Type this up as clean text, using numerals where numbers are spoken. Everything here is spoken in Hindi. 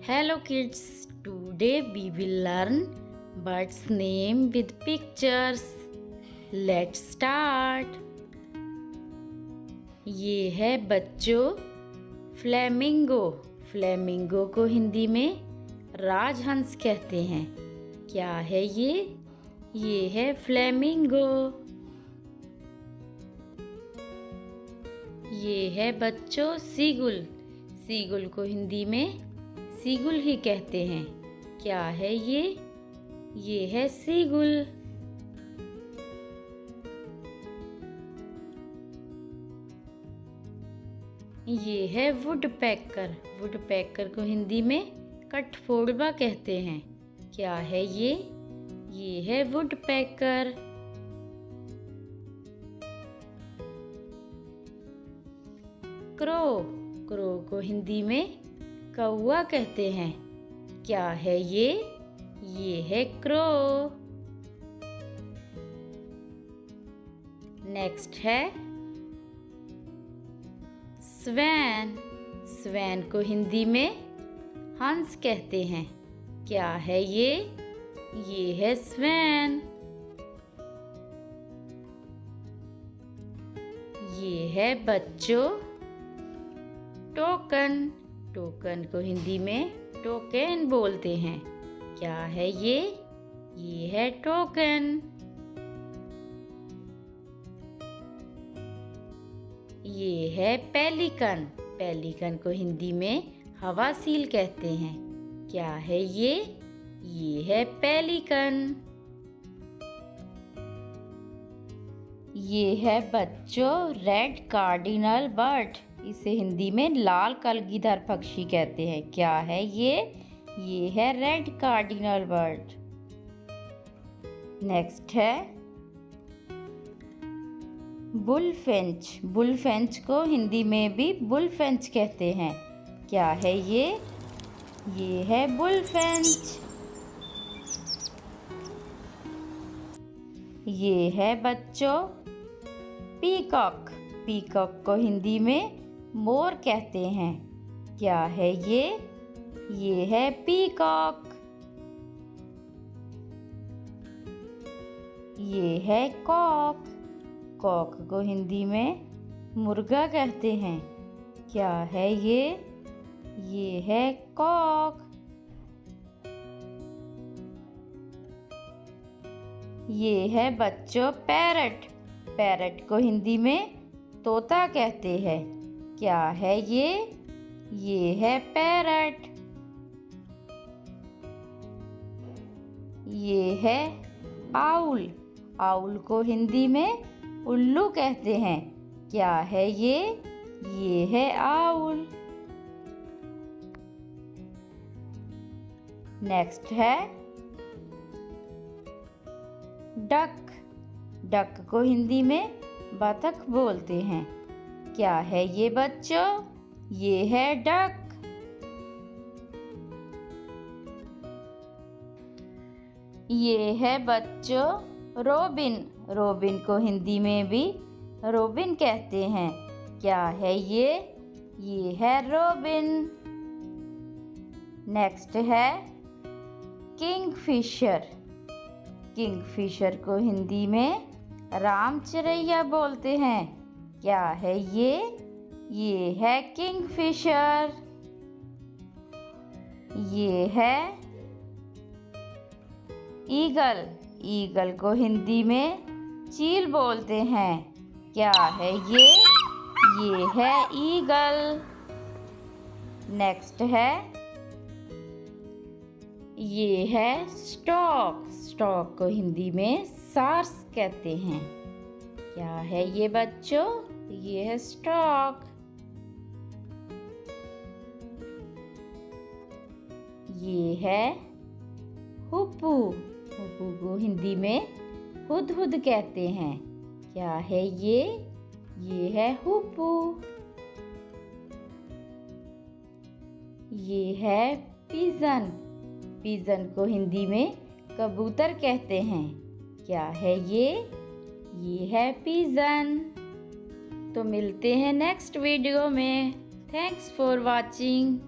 Hello kids, today we will learn birds name with pictures. Let's start. ये है बच्चों फ्लेमिंगो। फ्लेमिंगो को हिंदी में राजहंस कहते हैं। क्या है ये? ये है फ्लेमिंगो। ये है बच्चों सीगुल। सीगुल को हिंदी में सीगुल ही कहते हैं। क्या है ये? ये है सीगुल। ये है वुडपेकर। वुडपेकर को हिंदी में कठफोड़वा कहते हैं। क्या है ये? ये है वुडपेकर। क्रो। क्रो को हिंदी में कौवा कहते हैं। क्या है ये? ये है क्रो। नेक्स्ट है स्वैन। स्वैन को हिंदी में हंस कहते हैं। क्या है ये? ये है स्वैन। ये है बच्चों टोकन। टोकन को हिंदी में टोकन बोलते हैं। क्या है ये? ये है टोकन। ये है पेलिकन। पेलिकन को हिंदी में हवासील कहते हैं। क्या है ये? ये है पेलिकन। ये है बच्चों रेड कार्डिनल बर्ड। इसे हिंदी में लाल कलगीधर पक्षी कहते हैं। क्या है ये? ये है रेड कार्डिनल बर्ड। नेक्स्ट है बुलफिंच। बुलफिंच को हिंदी में भी बुलफिंच कहते हैं। क्या है ये? ये है बुलफिंच। ये है बच्चों पीकॉक। पीकॉक को हिंदी में मोर कहते हैं। क्या है ये? ये है पीकॉक। ये है कॉक। कॉक को हिंदी में मुर्गा कहते हैं। क्या है ये? ये है कॉक। ये है बच्चों पैरट। पैरट को हिंदी में तोता कहते हैं। क्या है ये? ये है पैरट। ये है आउल। आउल को हिंदी में उल्लू कहते हैं। क्या है ये? ये है आउल। नेक्स्ट है डक। डक को हिंदी में बतख बोलते हैं। क्या है ये बच्चों? ये है डक। ये है बच्चों रोबिन। रोबिन को हिंदी में भी रोबिन कहते हैं। क्या है ये? ये है रोबिन। नेक्स्ट है किंगफिशर। किंगफिशर को हिंदी में रामचिरैया बोलते हैं। क्या है ये? ये है किंगफिशर। ये है ईगल। ईगल को हिंदी में चील बोलते हैं। क्या है ये? ये है ईगल। नेक्स्ट है ये है स्टॉक। स्टॉक को हिंदी में सार्स कहते हैं। क्या है ये बच्चों? ये है स्टॉक। ये है हुप्पू। हुप्पू को हिंदी में हुदहुद कहते हैं। क्या है ये? ये है हुप्पू। ये है पिजन। पिजन को हिंदी में कबूतर कहते हैं। क्या है ये? ये है पिजन। तो मिलते हैं नेक्स्ट वीडियो में। Thanks for watching.